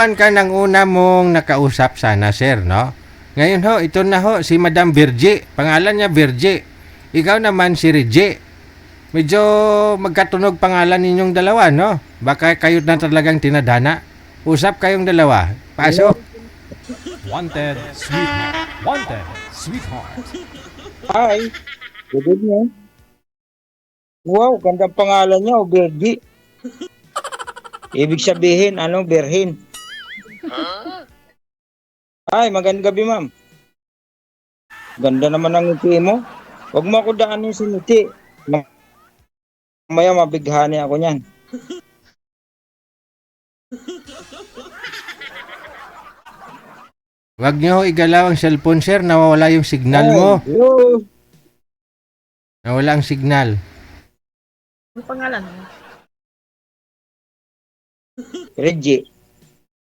ka ng una mong nakausap sana, sir, no? Ngayon ho, ito na ho, si Madam Virgie. Pangalan niya Virgie. Ikaw naman si Reggie. Medyo magkatunog pangalan ninyong dalawa, no? Baka kayo na talagang tinadhana. Usap kayong dalawa. Pasok. Wanted, sweetheart. Wanted, sweetheart. Hi, good evening. Wow, gandang pangalan niya, Bergi. Ibig sabihin, berhin. Ay, magandang gabi, ma'am. Ganda naman ang ngiti mo. Huwag mo ako daanin sa ngiti. Mamaya mabighani ako niyan. Huwag niyo ho igalaw ang cellphone, sir. Nawawala yung signal mo. Hello. Nawala ang signal. Ano pangalan mo? Reggie.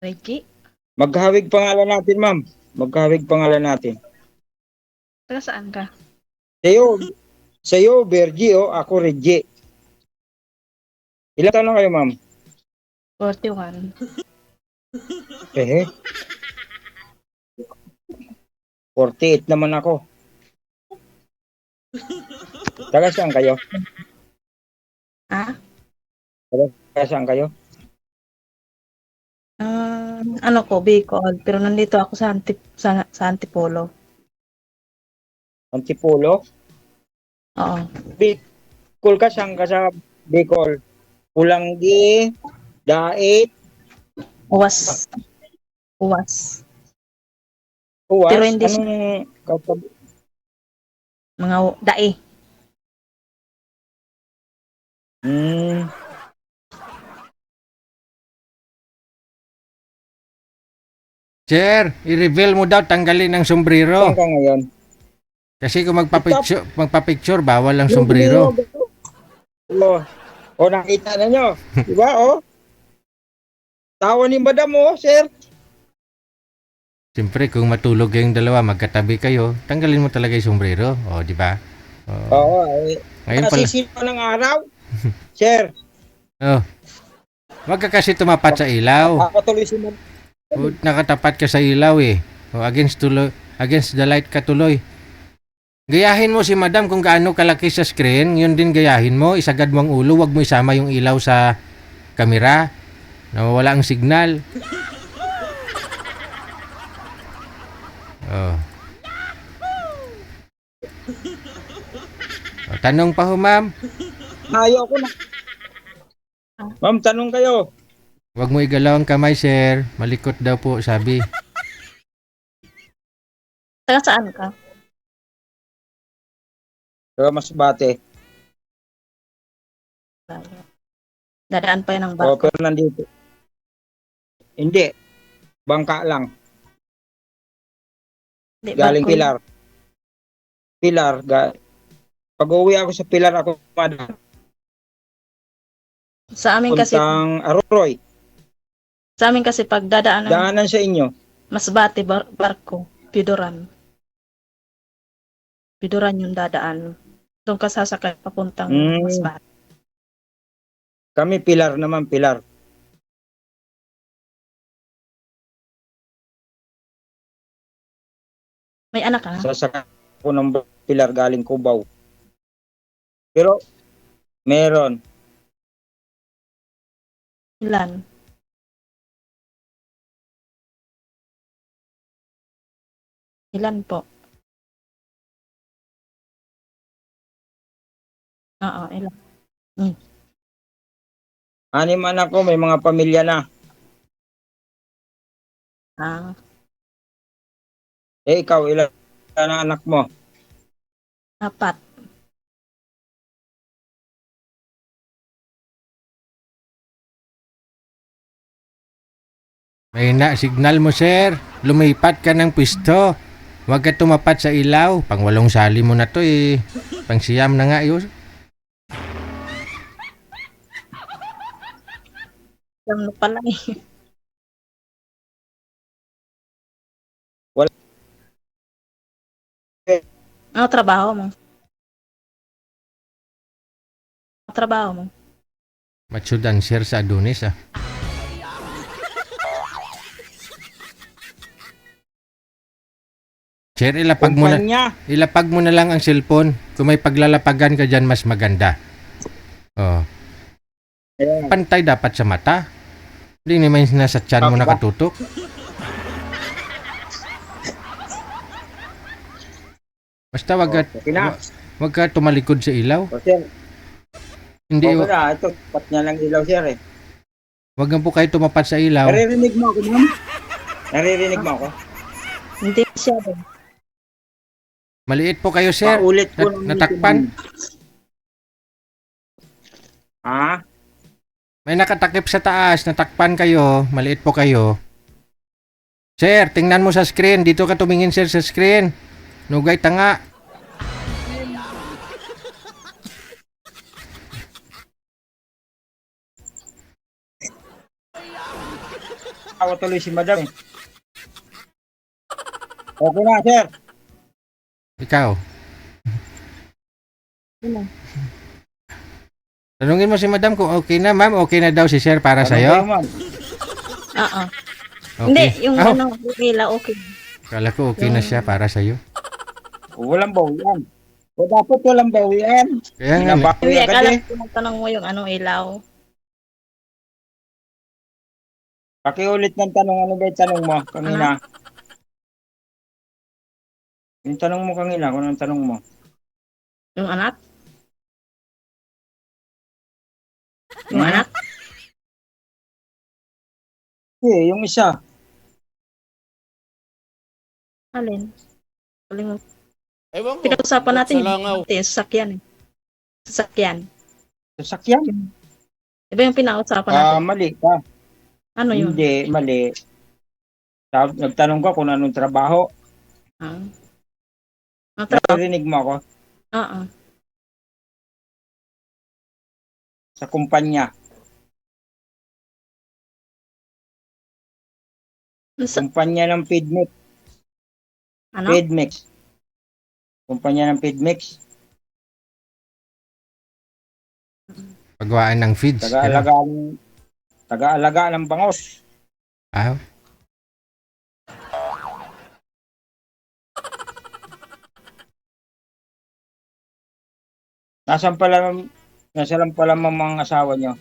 Reggie? Maghawig pangalan natin, ma'am. Maghawig pangalan natin. Taga saan ka? Sa'yo, Bergie, ako Reggie. Ilan taon na kayo, ma'am? 41. Eh, 48 naman ako. Taga saan kayo? Ah? Taga saan kayo? Ano ko, Bicol. Pero nandito ako sa Antipolo. Antipolo? Oo. Bicol ka, saan ka sa Bicol? Pulanggi, Dait, Uwas. Uwas. Uwas. Pero hindi mga dae. Hmm. Sir, i-reveal mo daw tanggalin ang sombrero. Saan ka ngayon? Kasi kung magpa-picture, bawal ang sombrero. Nakita na nyo. Diba, Tawa ni madam, sir. Siyempre, kung matulog kayong dalawa, magkatabi kayo, tanggalin mo talaga yung sombrero. O, di ba? Oo, Ngayon pala. nasisipa ng araw. Sir, Oh. Wag ka kasi tumapat sa ilaw. ako tuloy si madam. Nakatapat ka sa ilaw eh. O, against the light ka tuloy. Gayahin mo si madam kung gaano kalaki sa screen, yun din gayahin mo. Isagad mo ang ulo, wag mo isama yung ilaw sa kamera. Nawawala ang signal. Oh. O, tanong pa ho, ma'am. Ayaw ko na. Ma'am, tanong kayo. Wag mo igalaw ang kamay, sir. Malikot daw po, sabi. Taga saan ka? Pero Masbate. Dadaan pa yan ng O, barko. pero nandito. Hindi. Bangka lang. Hindi, Galing barko. Pilar. Pag-uwi ako sa Pilar, ako madam. Sa amin kasi, Puntang Arroy. pag dadaan ng Daanan sa inyo. Masbate barko, Pidoran. Pidoran yung dadaan. Doon ka sasakay papuntang Masbate. Kami Pilar naman, Pilar. May anak ka? Sasakay ako ng Pilar galing Cubao. Pero, meron. Ilan? Ilan po? Oo, ilan? Anim anak ko, may mga pamilya na. Ah, Ikaw, ilan ang anak mo? 4. May na signal mo, sir. Lumipat ka ng pwesto. Huwag ka tumapat sa ilaw. Pang 8 sali mo na to eh. Pang siyam na nga yun. Lang pala eh. Wala. Ano trabaho mo? Ano trabaho mo? Matsudan, sir, sa Adonis ah. Sir, ilapag mo na lang ang cellphone. Kung may paglalapagan ka dyan, mas maganda. Oh. Ayan. Pantay dapat sa mata. Hindi naman nasa tiyan mo Bakit ba? nakatutok. Basta Okay na. wag ka tumalikod sa ilaw. O, sir. Hindi, Okay na. Ito, pat niya lang ilaw, sir eh. wag nga po kayo tumapat sa ilaw. Naririnig mo ako, ma'am? Naririnig mo ako? Hindi masyado. Maliit po kayo, sir. Paulit ko lang Natakpan. dito, ma'am. Ha? May nakatakip sa taas. Natakpan kayo. Maliit po kayo. Sir, tingnan mo sa screen. Dito ka tumingin, sir, sa screen. Nugay tanga. Ako tuloy si madam eh. Okay na, sir. Ikaw. Ano? Tanungin mo si madam kung okay na, ma'am. Okay na daw si sir para Ano sa'yo. kayo, ma'am? Oo. Okay. Hindi, yung Oh, ano, nila okay. kala ko okay na siya para sa'yo. Walang bawian. O dapat walang bawian. Kaya nga, Binabawi Hindi, agad akala eh. ko tanong mo yung ano, ilaw. Pakiulit ng tanong. Ano ba yung tanong mo kanina? Yung tanong mo kanina, kung anong tanong mo? Yung anak? Yung anak? Eh, yung isa. Alin? Kalimut. Ewan ko. Pinag-usapan natin Sa langaw. yung sasakyan eh. Sasakyan. Sasakyan. Iba yung pinag-usapan natin. Mali ka. Ano yun? Hindi, mali. Nagtanong ka kung anong trabaho. Ah. Ang trabaho? Narinig mo ako Oo. sa kumpanya. Kumpanya ng Feedmix. Ano? Feedmix. Kumpanya ng Feedmix. pagwaan ng feeds. Taga-alaga ng bangos. Ah, Nasaan pala mga asawa nyo?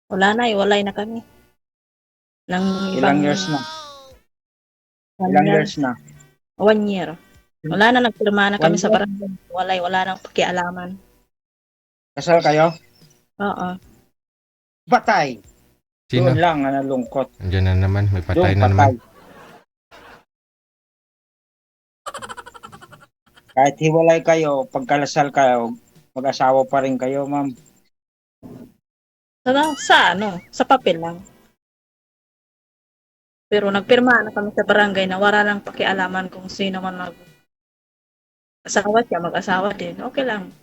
Wala na, iwalay na kami. Ilang years na? Ilang years na? 1 year. Wala na, nagpirma na kami 1 sa year? barangay. Wala nang pakialaman. Kasal kayo? Oo. Patay. sino? Doon lang, nalungkot. Andiyan na naman. May patay Doon, na naman. Kahit hiwalay kayo, pagkalasal kayo, mag-asawa pa rin kayo, ma'am. Sa papel lang. Pero nagpirma na kami sa barangay na wala nang pakialaman kung sino man mag-asawa siya, mag-asawa din. Okay lang.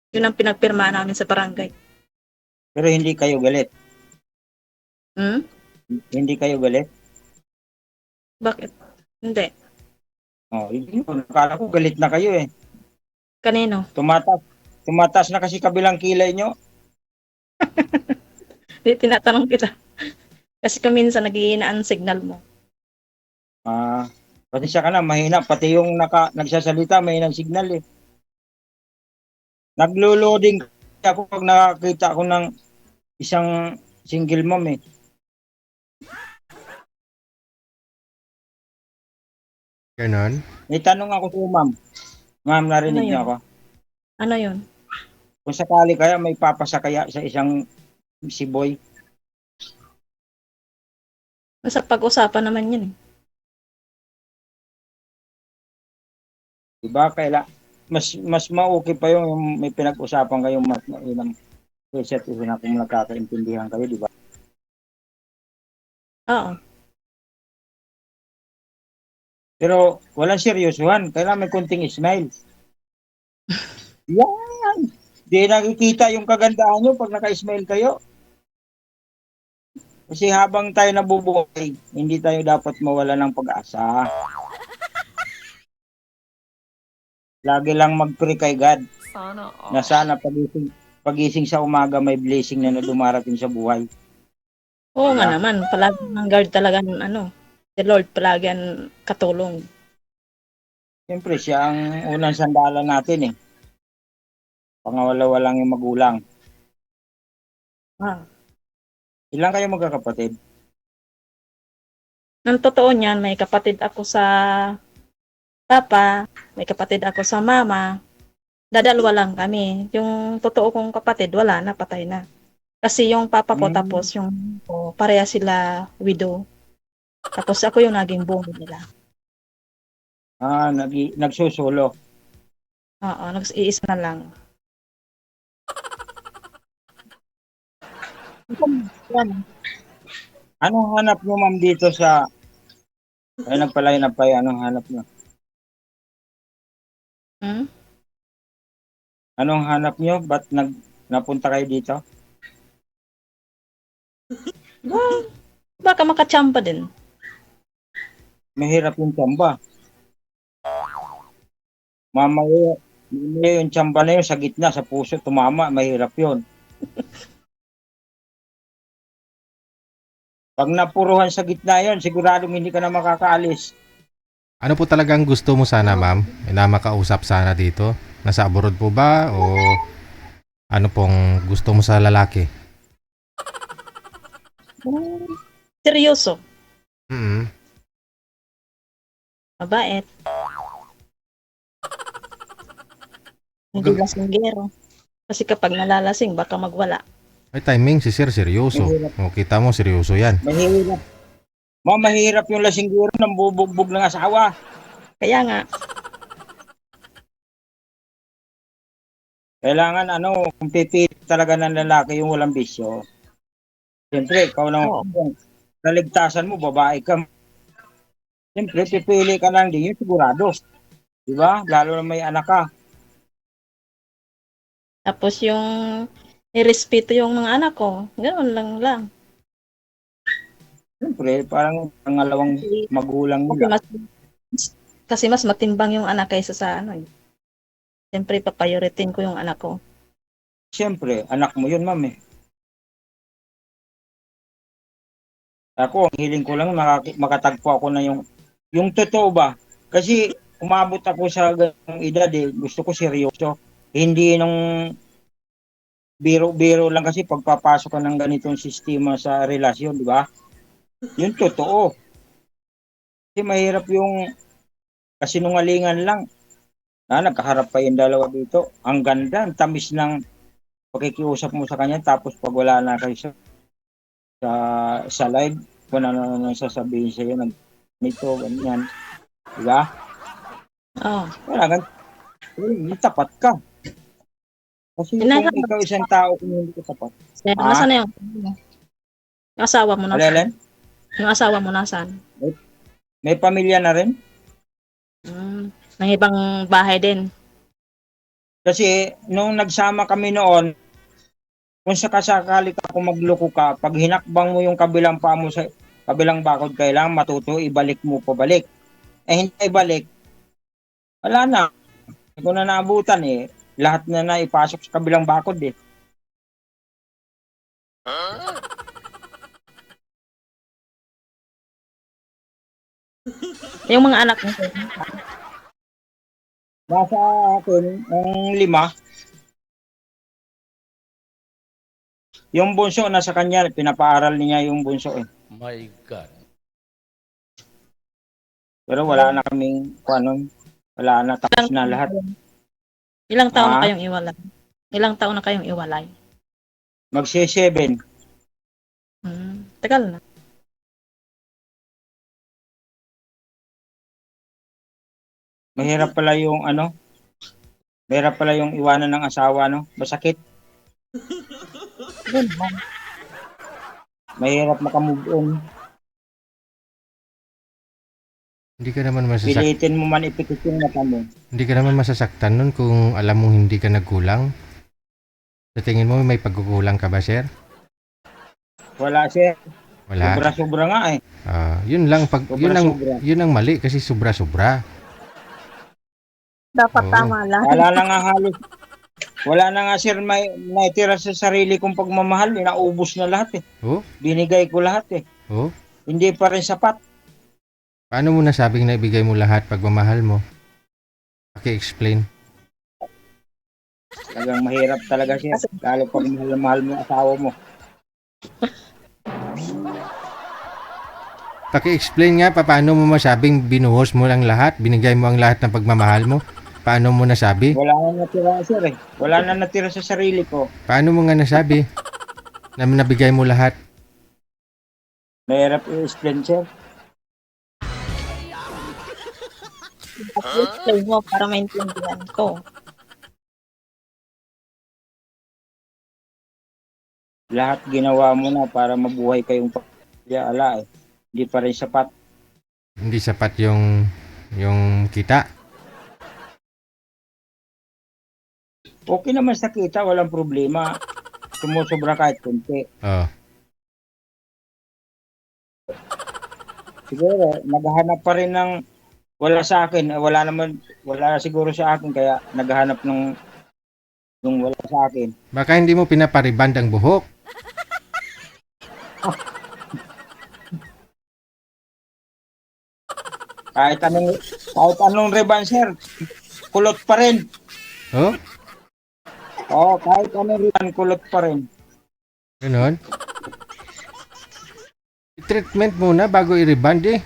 Yun ang pinagpirma namin sa barangay. Pero hindi kayo galit. Hmm? Hindi kayo galit? Bakit? Hindi. Oh, hindi ko. Akala ko galit na kayo eh. Kanino? Tumatas na kasi kabilang kilay nyo. Hindi, tinatanong kita. Kasi minsan naghihinaan ang signal mo. Pati siya ka na, mahina. Pati yung nagsasalita, mahina ang signal eh. Naglo-loading ako pag nakakita ako ng isang single mom eh. Ganon. May tanong ako sa ma'am. Ma'am, narinig Ano niyo yun? ako. Ano yun? Kung sakali kaya may papasakaya sa isang si boy. Sa pag-usapan naman yun eh. Diba? Mas ma-okay pa yung may pinag-usapan kayo mas mainam. Kaysa ito na kung nagkakaintindihan kayo, di ba? Oo. Pero walang seryosohan. Kailangan may kunting smile. Yan! Di nakikita yung kagandahan nyo pag naka-smile kayo. Kasi habang tayo nabubuhay, hindi tayo dapat mawala ng pag-asa. Lagi lang mag-pray kay God na sana pagising sa umaga may blessing na dumarating sa buhay. Oo nga naman. Palagi ng guard talaga ng ano. The Lord palagi ang katulong. Siyempre, siya ang unang sandalan natin eh. Pangawala-walang yung magulang. Ah. Ilan kayo magkakapatid? Nang totoo niyan, may kapatid ako sa papa, may kapatid ako sa mama. Dadalwa lang kami. Yung totoo kong kapatid, wala na, patay na. Kasi yung papa ko Hmm. tapos yung pareha sila widow. Tapos ako yung naging bungo nila. Nagsusulo. Oo, nag-iisa na lang. Yan. Anong hanap nyo ma'am dito sa... Ay, nagpalay na pa anong hanap nyo? Hmm? Anong hanap nyo? Ba't napunta kayo dito? Well, baka makachamba din. Mahirap yung tsamba. Mamaya yung tsamba na yun sa gitna, sa puso, tumama. Mahirap yun. Pag napuruhan sa gitna yun, siguradong hindi ka na makakaalis. Ano po talagang gusto mo sana, ma'am? Na makausap sana dito? Nasa abroad po ba? O ano pong gusto mo sa lalaki? Seryoso, Mm. mabait. Hindi lasinggero. Kasi kapag nalalasing, baka magwala. May timing si sir, seryoso. O, kita mo, seryoso yan. Mahirap. Mahirap yung lasinggero ng bubugbog ng asawa. Kaya nga, Kailangan kung pipili talaga ng lalaki yung walang bisyo. Siyempre, ikaw naman, oo. kaligtasan mo, babae ka. Siyempre, pipili ka lang din yun, sigurado. Di ba? Lalo na may anak ka. Tapos yung irespeto yung mga anak ko. Ganoon lang. Siyempre, parang pangalawang magulang Kasi nila. mas matimbang yung anak kaysa sa ano. Siyempre, papayoritin ko yung anak ko. Siyempre, anak mo yun, ma'am eh. Ako, ang hiling ko lang, makatagpo ako na yung totoo ba? Kasi umabot ako sa ganung edad eh, gusto ko seryoso. Hindi nung biro-biro lang kasi pagpapasok ka ng ganitong sistema sa relasyon, di ba? Yung totoo. Kasi mahirap yung kasinungalingan lang. Nagkaharap pa yung dalawa dito. Ang ganda, ang tamis ng pakikiusap mo sa kanya tapos pag wala na kayo sa live, kung ano na sasabihin sa'yo ng nito, ganyan. Diba? Oh. Kailangan, tapat ka. Kasi kung ikaw isang tao, kung hindi ka tapat. Nasaan na yung asawa mo nasaan? Alelen? Yung asawa mo nasaan? May pamilya na rin? Ng ibang bahay din. Kasi nung nagsama kami noon, kung sakasakali ka kung magloko ka, pag hinakbang mo yung kabilang paa mo sa kabilang bakod, kailangan matuto, ibalik mo pabalik. Hindi ibalik, wala na. Hindi ko na naabutan eh. Lahat na ipasok sa kabilang bakod eh. Yung mga anak mo. Nasa akin, ang 5. Yung bunso, nasa kanya, pinapaaral niya yung bunso eh. My God. Pero wala na kaming, wala na, tapos na lahat. Ilang taon na kayong iwalay? Ilang taon na kayong iwalay? Magse-7. Tagal na. Mahirap pala yung mahirap pala yung iwanan ng asawa, masakit. Mahirap makamove on. Hindi ka naman masasaktan. Pilitin mo man ipikit yung mata mo. Hindi ka naman masasaktan nun kung alam mong hindi ka nagkulang. Sa tingin mo may pagkukulang ka ba, sir? Wala siya. Wala. Sobra-sobra nga eh. Yun lang Sobra-sobra. yun ang mali kasi sobra-sobra. Dapat Oo. tama lang. Wala na nga halos. Wala na nga sir, may naitira sa sarili kong pagmamahal. Naubos na lahat eh. Oh? Binigay ko lahat eh. Oh? Hindi pa rin sapat. Paano mo nasabing naibigay mo lahat pagmamahal mo? Paki-explain. Talagang mahirap talaga, sir. Lalo pag mahal na mahal mo ang asawa mo. Paki-explain nga paano mo masabing binuhos mo lang lahat, binigay mo ang lahat ng pagmamahal mo. Paano mo nasabi? Wala na natira, sir eh. Wala na natira sa sarili ko. Paano mo nga nasabi na nabigay mo lahat? Mahirap i-explain, sir. Explain mo para maintindihan ko. Lahat ginawa mo na para mabuhay kayong pamilya. Ala eh. Hindi pa rin sapat. Hindi sapat yung kita. Okay naman sa kita, walang problema. Sumusobra kahit konti. Oh. Siguro, naghahanap pa rin ng wala sa akin. Wala siguro sa akin, kaya naghahanap ng wala sa akin. Baka hindi mo pinapariband ang buhok. Kahit anong riban, sir, kulot pa rin. Oh? Oo, kahit anong riban, kulot pa rin. Ganon? I-treatment muna bago i-reband eh.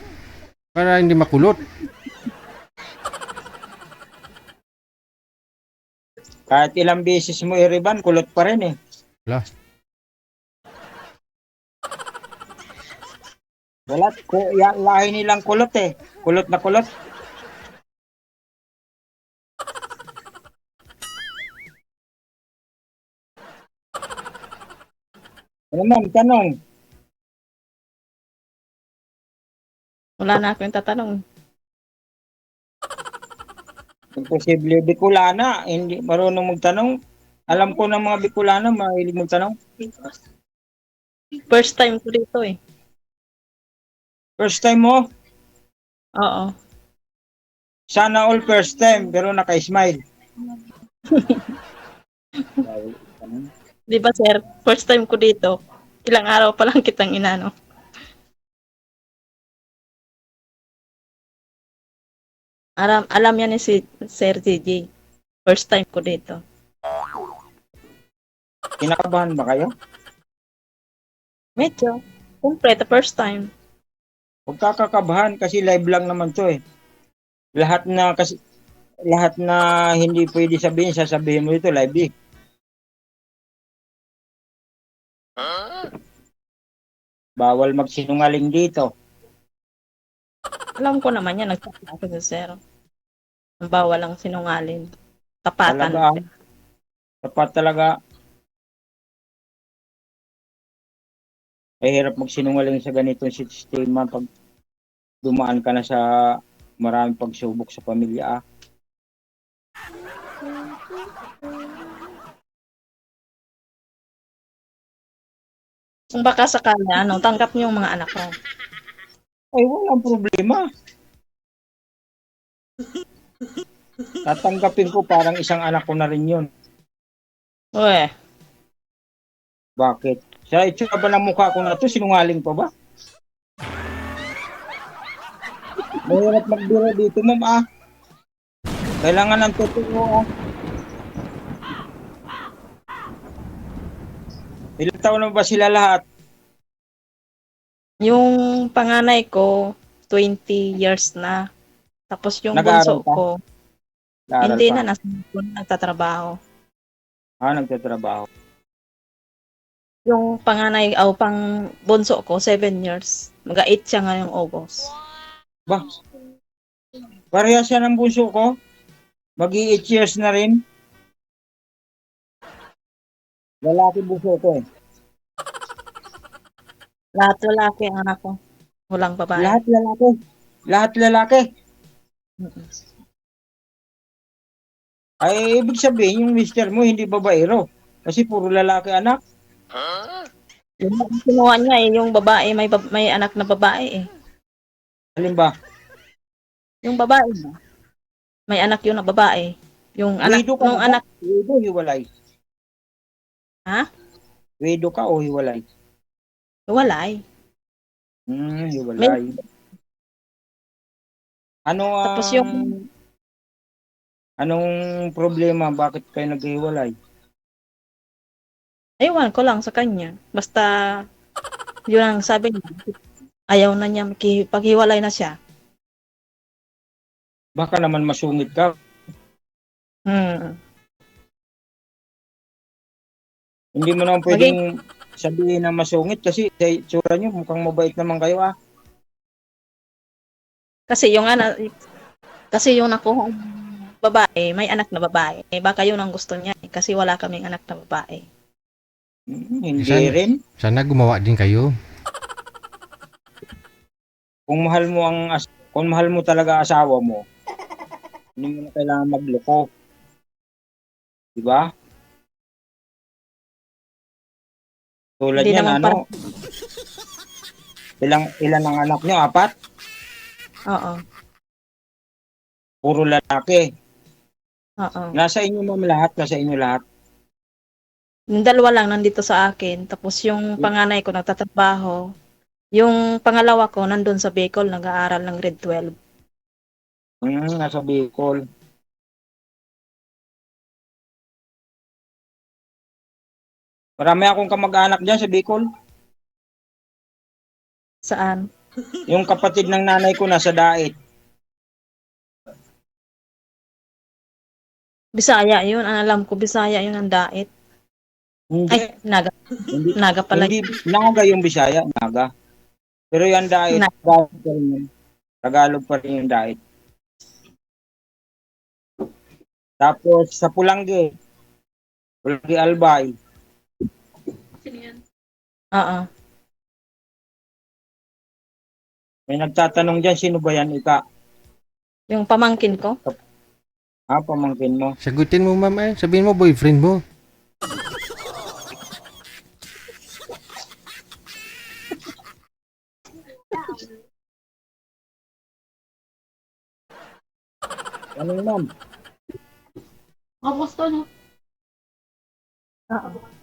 Para hindi makulot. Kahit ilang beses mo i-riban, kulot pa rin eh. Wala. Wala, lahi nilang kulot eh. Kulot na kulot. Ano ma'am, tanong. Wala na akong tatanong. Imposible Bicolana, hindi marunong magtanong. Alam ko ng mga Bicolana, mahilig magtanong. First time ko dito eh. First time mo, Oo. sana all first time, pero naka-smile. Di ba sir, first time ko dito. Ilang araw pa lang kitang inano. Alam yan ni si Sir JJ. First time ko dito. Kinakabahan ba kayo? Medyo. Siyempre, the first time. Huwag kakakabahan kasi live lang naman to eh. Lahat na hindi pwede sabihin, sasabihin mo ito live eh. Bawal magsinungaling dito. Alam ko naman yan, nagsasabi si Sir. Ang bawal lang sinungalin. Tapatan. Talaga, tapat talaga. Ay hirap magsinungaling sa ganitong sistema pag dumaan ka na sa maraming pagsubok sa pamilya. Kung baka sakali, tanggap niyo yung mga anak ko. Ay walang problema. Tatanggapin ko, parang isang anak ko na rin yun. Uwe, Bakit? Sa itsura ba ng mukha ko na to, sinungaling pa ba? Mahirap magbiro dito, ma'am ah. Kailangan ng totoo ah. Ilang taon na ba sila lahat? yung panganay ko, 20 years na. Tapos yung Nag-aaral bunso pa? ko, Nag-aaral hindi pa? na, nagtatrabaho. Nagtatrabaho. Yung panganay, pang bunso ko, 7 years. Mag-8 siya ngayong August. Ba? Parehas siya ng bunso ko? Mag-i 8 years na rin? Lalaki bunso ko eh. Lahat lalaki ang anak ko. Walang babae. Lahat lalaki. Lahat lalaki. Mm-mm. Ay, ibig sabihin, yung mister mo hindi babaero. Kasi puro lalaki anak. Yung kinuha niya yung babae, may anak na babae eh. Alin ba? Yung babae ba? May anak yun na babae. Yung anak, Widow ka nung ba? anak, Widow, hiwalay. ha? Widow ka o hiwalay? Walay. Hiwalay. Ano Tapos ang Anong problema? Bakit kayo naghiwalay? Ewan ko lang sa kanya. Basta, yun ang sabi niya. Ayaw na niya, paghiwalay na siya. Baka naman masungit ka. Hmm. Hindi mo naman Maging, pwedeng sabihin na masungit kasi sa itsura nyo mukhang mabait naman kayo ah. kasi yung anak, kasi yung nakuha babae, may anak na babae. Baka yun ang gusto niya. Kasi wala kaming anak na babae. Hindi Sana, rin. sana gumawa din kayo. Kung mahal mo talaga asawa mo, hindi mo na kailangan magloko. Di ba? Tulad Hindi yan, naman para, ilan ang anak nyo? 4? oo, Puro lalaki. oo. Nasa inyo ma'am lahat, nasa inyo lahat. Yung dalawa lang nandito sa akin. Tapos yung panganay ko nagtatrabaho. Yung pangalawa ko nandun sa Bicol, nag-aaral ng grade 12. Nasa Bicol. Marami akong kamag-anak dyan sa Bicol. Saan? Yung kapatid ng nanay ko nasa Dait. Bisaya yun. Ang alam ko, Bisaya yun ang dait. Hindi, Ay, Naga. hindi, Naga pala. hindi, Naga yung Bisaya, Naga. Pero yung Dait, Na- Tagalog pa rin yun. Tagalog pa rin yung Dait. Tapos sa Pulangge Albay. Oo. May nagtatanong dyan, sino ba yan, Ika? Yung pamangkin ko. Pamangkin mo. Sagutin mo, ma'am. Sabihin mo, boyfriend mo. Ano ma'am? Gusto no? Oo.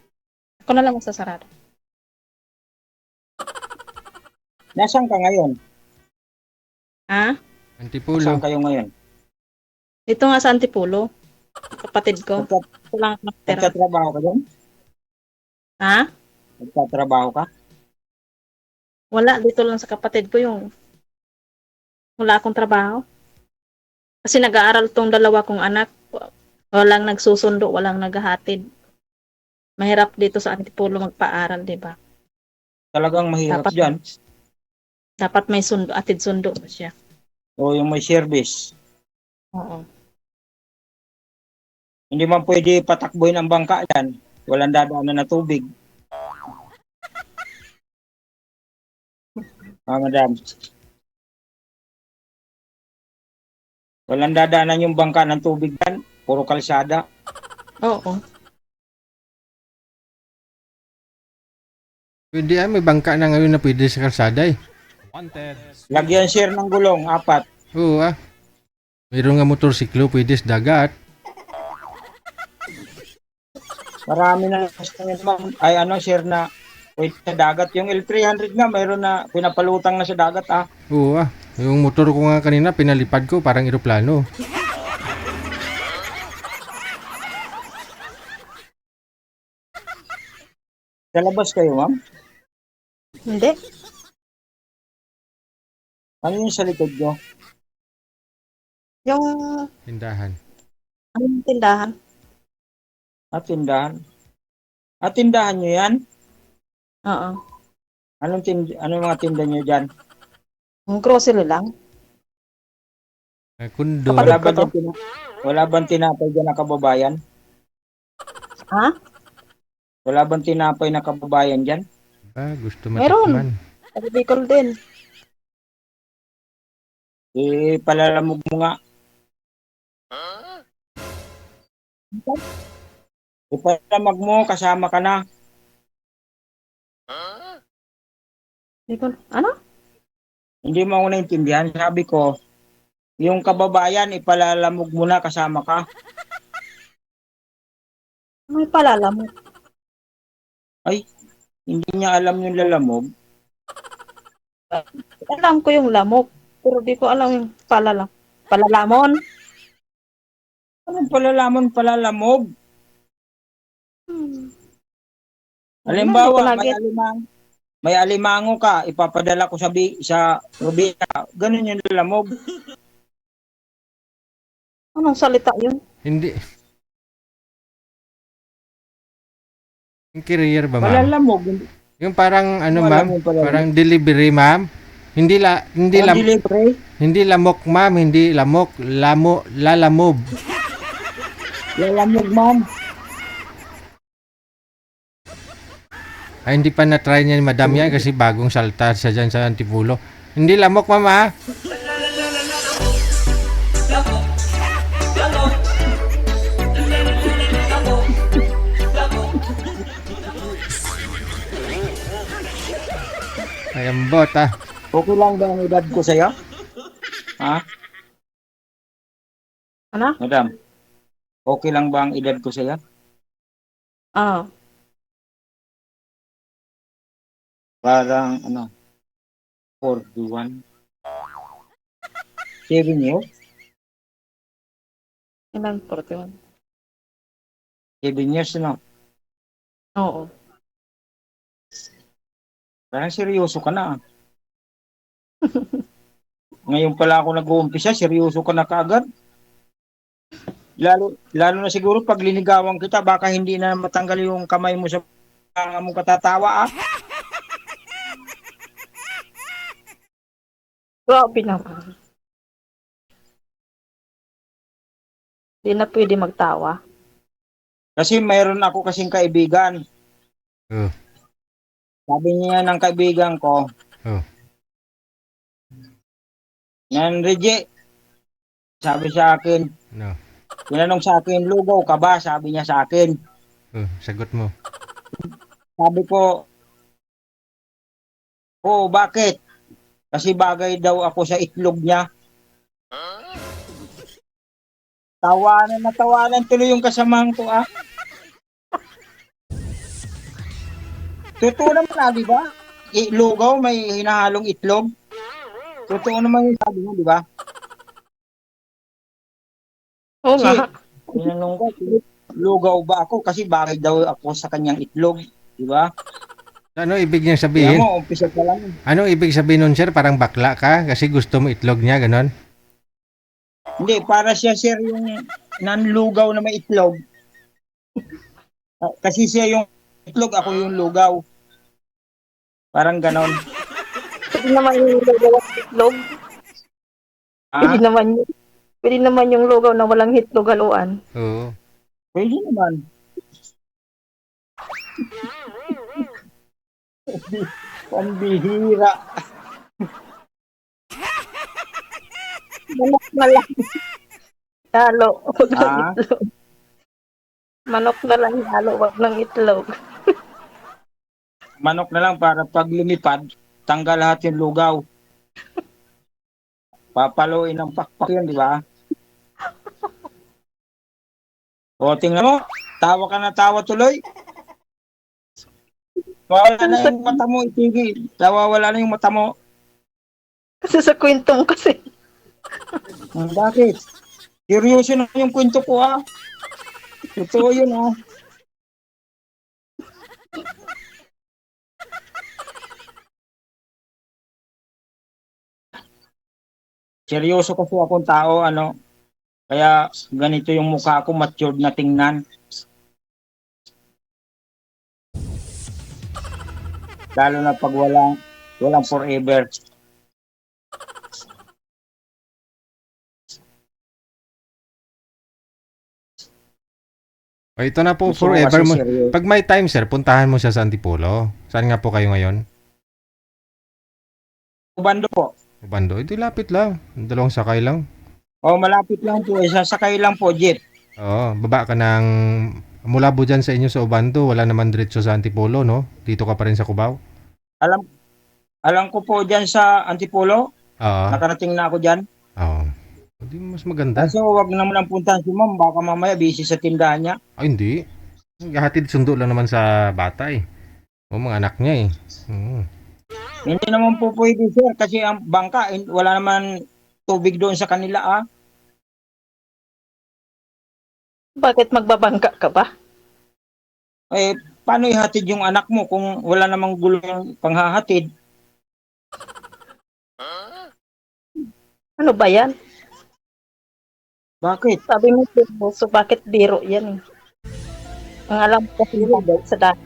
Ako na lang masasarado. Nasaan ka ngayon? Ha? Antipulo. Nasaan kayo ngayon? Dito nga sa Antipolo. Kapatid ko. Ito lang ang nakatira. Nagtatrabaho ka dyan? Ha? Nagtatrabaho ka? Wala. Dito lang sa kapatid ko yung wala akong trabaho. Kasi nag-aaral tong dalawa kong anak. Walang nagsusundo, walang naghahatid. Mahirap dito sa Antipolo magpaaral, di ba? Talagang mahirap Dapat, dyan. dapat may sundo, atid sundo siya. O yung may service. Oo. Hindi man pwede patakbuhin ang bangka dyan. Walang dadaanan na tubig. Madam. Walang dadaanan yung bangka ng tubig dyan. Puro kalsada. Oo. Pwede may bangka na ngayon na pwede sa kalsada eh. Wanted. Lagyan sir ng gulong, 4. Oo Mayroon nga motorsiklo, pwede sa dagat. Marami na ma'am. Ay sir na pwede sa dagat. Yung L300 nga, mayroon na pinapalutang na sa dagat Oo Yung motor ko nga kanina, pinalipad ko parang eroplano. Sa labas kayo ma'am? Hindi. Ano yung sa likod nyo? Yung Tindahan. anong tindahan? Tindahan. Tindahan nyo yan? Oo. Anong mga tinda nyo dyan? Yung grocery lang. Kundo. Kapatid ko to. Wala bang tinapay dyan na kababayan? Ha? Wala bang tinapay na kababayan dyan? Gusto Meron. matikman. Sa Bicol din. Palalamog mo nga. Palamag mo, kasama ka na. Bicol. Ano? Hindi mo ako naintindihan. Sabi ko, yung kababayan, ipalalamog mo na, kasama ka. May palala mo. Hindi niya alam yung lalamog. Alam ko yung lamok. Pero di ko alam yung palalamon. Ano Anong palalamog? Hmm. Halimbawa, Hindi ko may alimango ka, ipapadala ko sa probinsya. Ganun yung lalamog. Anong salita yun? Hindi. Yung career ba, ma'am? Palalamog. Yung parang ano, Wala ma'am? mo pala. Parang delivery, ma'am. Ang delivery. Hindi lamok, ma'am. Hindi lamok. Lalamob. Lalamog, ma'am. Ay, hindi pa na-try niya ni madam yan kasi bagong salta siya dyan sa Antipulo. Hindi lamok, ma'am, ha? Ay, ang bot, ha? Okay lang ba ang edad ko sa'yo? Ha? Ano? Madam, okay lang ba ang edad ko sa'yo? Ah. Parang, 41. 7 years? Ilang 41? 7 years, Oo. Parang seryoso ka na. Ngayon pala ako nag-uumpisa, seryoso ka na kaagad. Lalo na siguro pag linigawan kita, baka hindi na matanggal yung kamay mo sa mga mong katatawa, ah. Grabe naman. Hindi na pwede magtawa. Kasi mayroon ako kasing kaibigan. Oh. Sabi niya ng kaibigan ko, Oh. yan, Reggie, sabi sa akin, No. tinanong sa akin, lugaw ka ba? Sabi niya sa akin. Oh, sagot mo. Sabi ko, oh, bakit? Kasi bagay daw ako sa itlog niya. Tawanan tuloy yung kasamahan ko, ah. Totoo naman, di ba? Lugaw, may hinahalong itlog. Totoo naman yung sabi mo, di ba? Oo Kasi, nga. tinanong ko, lugaw ba ako? Kasi bagay daw ako sa kanyang itlog, di ba? Ano ibig niya Kaya sabihin? mo, umpisa pa lang. Ano ibig sabihin nun, sir? Parang bakla ka kasi gusto mo itlog niya, ganon? Hindi, para siya, sir, yung nanlugaw na may itlog. Kasi siya yung itlog, ako yung lugaw. Parang ganon. Pwede naman yung lugaw at itlog. Pwede Ah, naman yun. Pwede naman yung lugaw na walang hitlog haluan. Oo. pwede naman. Pambihira. Manok na lang. Halo. Huwag ng Ah? itlog. Manok na lang halo. Huwag ng itlog. Manok na lang para pag lumipad, tanggal lahat yung lugaw. Papaluin ng pakpak yun, di ba? O, tingnan mo. Tawa ka na tawa tuloy. Wala na yung mata mo, itigil. Wala na yung mata mo. Kasi sa kwento mo kasi. Bakit? Seryoso na yung kwento ko, ah. Totoo yun, ah. Seryoso kasi akong tao, Kaya ganito yung mukha ko, matured na tingnan. Lalo na pag walang forever. O, ito na po, Gusto ko forever kasi mo. seryoso. Pag may time, sir, puntahan mo siya sa Antipolo. Saan nga po kayo ngayon? Bando po. Bando. Ito lapit lang. Dalawang sakay lang. O, malapit lang po. Sasakay lang po, jeep. Oo, baba ka ng mula po dyan sa inyo sa Obando, wala naman diretso sa Antipolo, no? Dito ka pa rin sa Cubao. Alam ko po dyan sa Antipolo. Oo. Nakarating na ako dyan. Oo. Hindi mas maganda. Kaso wag naman ang puntahan si ma'am. Baka mamaya busy sa tindahan niya. Ay, hindi. Hatid sundo lang naman sa bata eh. O mga anak niya eh. Oo. Hindi naman po pwede, sir. Kasi ang bangka, wala naman tubig doon sa kanila, ah. Bakit magbabangga ka ba? Eh, paano ihatid yung anak mo kung wala namang gulo yung panghahatid? Ano ba yan? Bakit? Sabi mo seryoso, bakit biro yan? Ang alam ko kasi sa dati.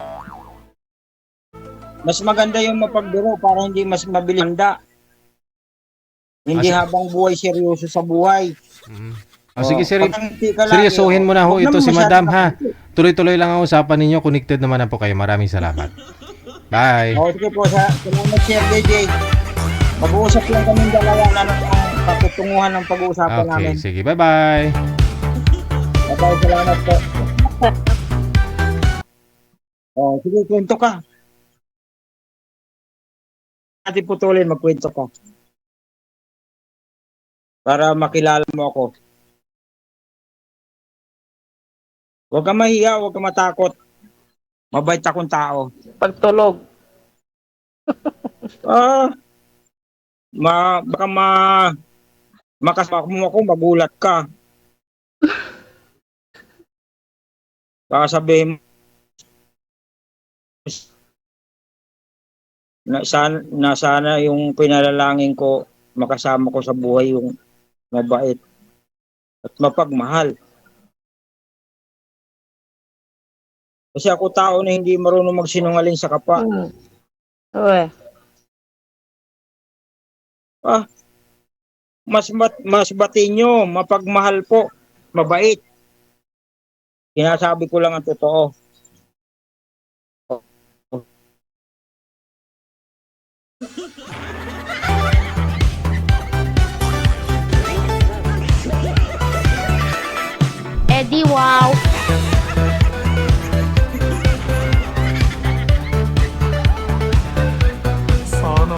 Mas maganda yung mapagbiro para hindi mas mabilis handa. Hindi Ah, habang buhay seryoso sa buhay. Mm. O sige, pagangiti ka lagi, seryosohin mo na ho huwag ito naman si Madam, masyadong ha? nakangiti. Tuloy-tuloy lang ang usapan ninyo. Connected naman na po kayo. Maraming salamat. Bye. O, sige po, salamat Sir DJ. Mag-uusap lang kami dalawa na ng patutunguhan ng pag-uusapan namin. Okay, sige. Bye-bye. Bye, salamat po. O, sige, kwento ka. Natin putulin, magkwento ka. Para makilala mo ako. Huwag ka mahiya, huwag ka matakot. Mabait akong tao. Pagtulog. Ah, baka makasama mo ako, magulat ka. Baka sabihin mo, na sana yung pinalalangin ko, makasama ko sa buhay yung mabait at mapagmahal. Kasi ako tao na hindi marunong magsinungaling sa kapwa. Uwe. Mas batinyo, mapagmahal po, mabait. Sinasabi ko lang ang totoo. Eddie Wow.